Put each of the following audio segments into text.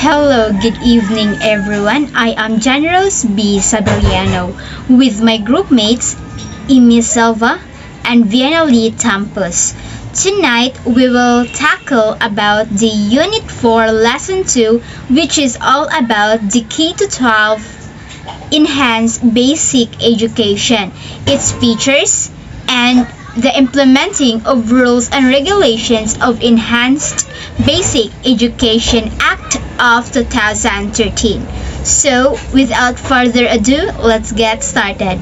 Hello, good evening everyone. I am Generous B. Sabariano with my group mates Imi Silva and Vienna Lee Tampus. Tonight we will tackle about the Unit 4 Lesson 2, which is all about the K to 12 Enhanced Basic Education, its features, and the implementing of rules and regulations of Enhanced Basic Education Act of 2013. So, without further ado, let's get started.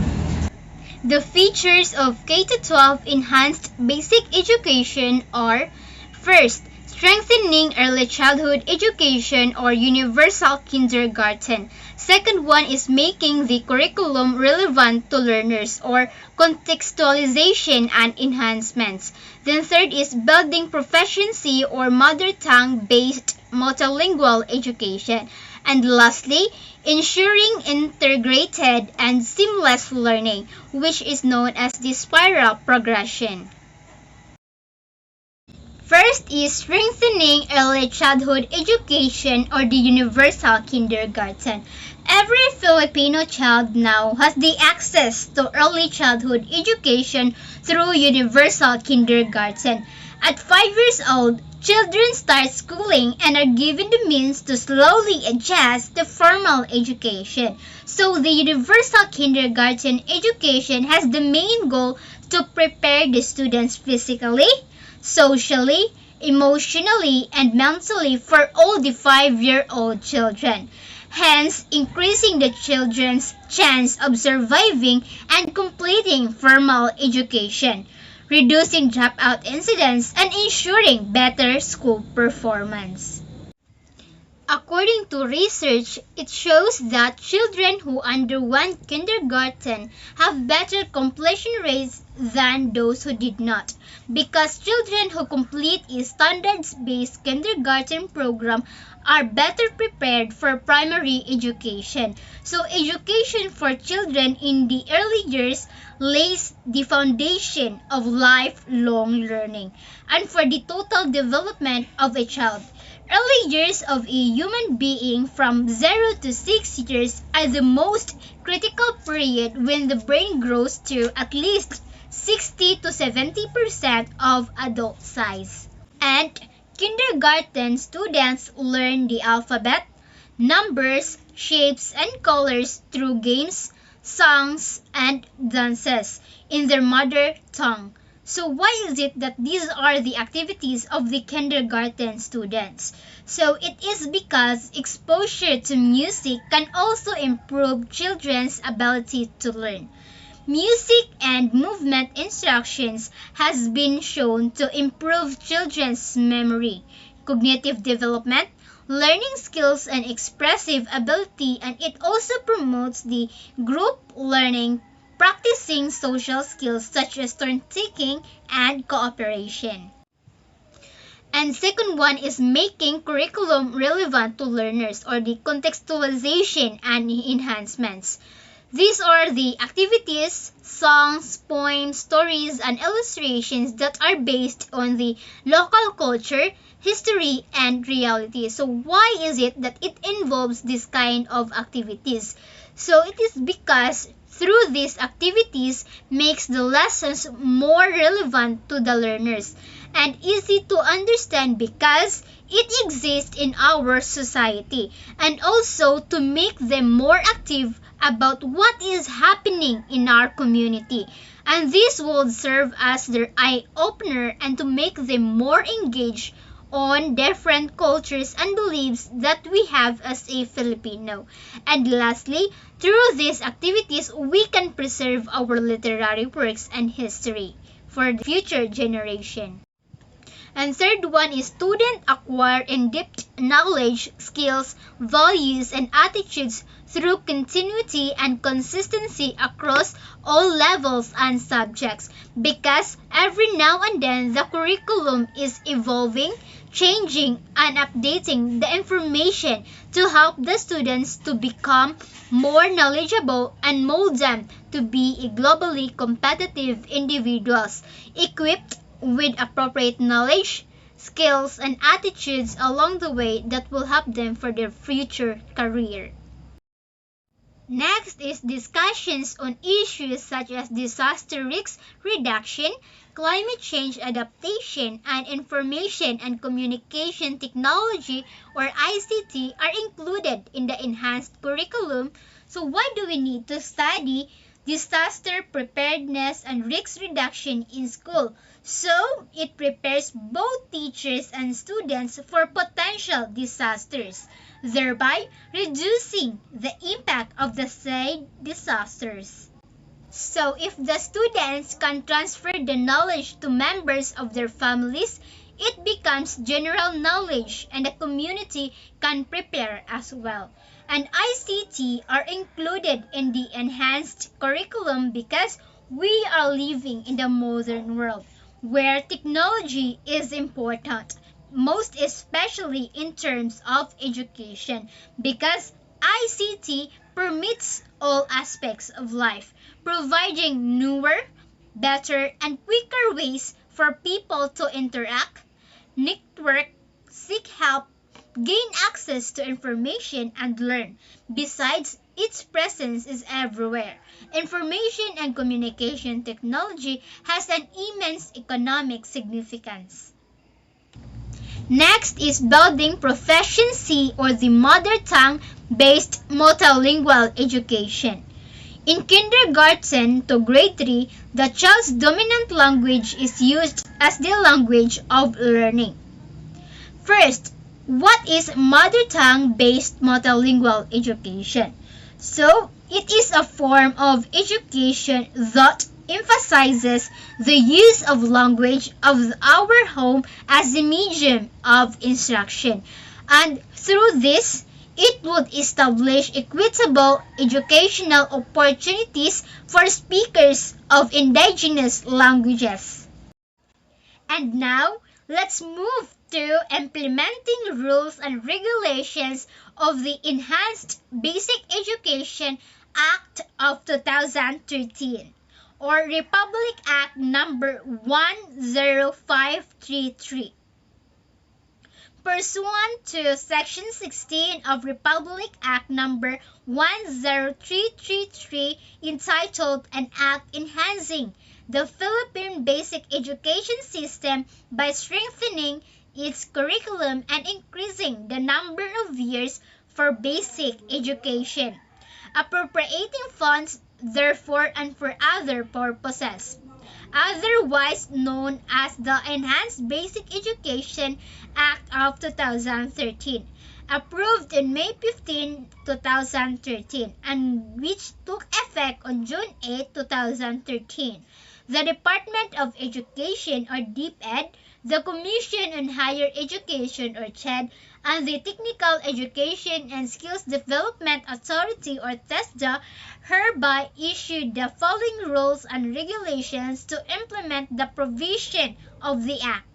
The features of K-12 Enhanced Basic Education are: first, strengthening early childhood education or universal kindergarten. Second one is making the curriculum relevant to learners or contextualization and enhancements. Then third is building proficiency or mother tongue based multilingual education. And lastly, ensuring integrated and seamless learning, which is known as the spiral progression. First is strengthening early childhood education or the universal kindergarten. Every Filipino child now has the access to early childhood education through universal kindergarten. At 5 years old, children start schooling and are given the means to slowly adjust to formal education. So the universal kindergarten education has the main goal to prepare the students physically, socially, emotionally, and mentally for all the 5-year-old children, hence increasing the children's chance of surviving and completing formal education, reducing dropout incidents, and ensuring better school performance. According to research, it shows that children who underwent kindergarten have better completion rates than those who did not, because children who complete a standards-based kindergarten program are better prepared for primary education. So education for children in the early years lays the foundation of lifelong learning and for the total development of a child. Early years of a human being from 0 to 6 years are the most critical period when the brain grows to at least 60 to 70% of adult size. And kindergarten students learn the alphabet, numbers, shapes, and colors through games, songs, and dances in their mother tongue. So why is it that these are the activities of the kindergarten students? So it is because exposure to music can also improve children's ability to learn. Music and movement instructions has been shown to improve children's memory, cognitive development, learning skills and expressive ability, and it also promotes the group learning, practicing social skills such as turn-taking and cooperation. And second one is making curriculum relevant to learners or the contextualization and enhancements. These are the activities, songs, poems, stories, and illustrations that are based on the local culture, history, and reality. So why is it that it involves this kind of activities? So it is because through these activities makes the lessons more relevant to the learners and easy to understand because it exists in our society, and also to make them more active about what is happening in our community. And this will serve as their eye opener and to make them more engaged on different cultures and beliefs that we have as a Filipino. And lastly, through these activities, we can preserve our literary works and history for the future generation. And third one is student acquire in-depth knowledge, skills, values, and attitudes through continuity and consistency across all levels and subjects, because every now and then the curriculum is evolving, changing, and updating the information to help the students to become more knowledgeable and mold them to be globally competitive individuals equipped with appropriate knowledge, skills, and attitudes along the way that will help them for their future career. Next is discussions on issues such as disaster risk reduction, climate change adaptation, and information and communication technology or ICT are included in the enhanced curriculum. So why do we need to study disaster preparedness and risk reduction in school? So it prepares both teachers and students for potential disasters, thereby reducing the impact of the said disasters. So if the students can transfer the knowledge to members of their families, it becomes general knowledge and the community can prepare as well. And ICT are included in the enhanced curriculum because we are living in the modern world where technology is important, most especially in terms of education, because ICT permits all aspects of life, providing newer, better, and quicker ways for people to interact, network, seek help, gain access to information, and learn. Besides, its presence is everywhere. Information and communication technology has an immense economic significance. Next is building proficiency or the mother tongue based multilingual education. In kindergarten to grade 3, the child's dominant language is used as the language of learning. First, what is mother tongue based multilingual education? So, it is a form of education that emphasizes the use of language of our home as a medium of instruction. And through this, it would establish equitable educational opportunities for speakers of indigenous languages. And now, let's move to implementing rules and regulations of the Enhanced Basic Education Act of 2013 or Republic Act number 10533. Pursuant to Section 16 of Republic Act number 10333 entitled An Act Enhancing the Philippine Basic Education System by strengthening its curriculum and increasing the number of years for basic education, appropriating funds therefore and for other purposes, otherwise known as the Enhanced Basic Education Act of 2013, approved on May 15, 2013, and which took effect on June 8, 2013. The Department of Education or DepEd, the Commission on Higher Education or CHED, and the Technical Education and Skills Development Authority or TESDA hereby issued the following rules and regulations to implement the provision of the Act.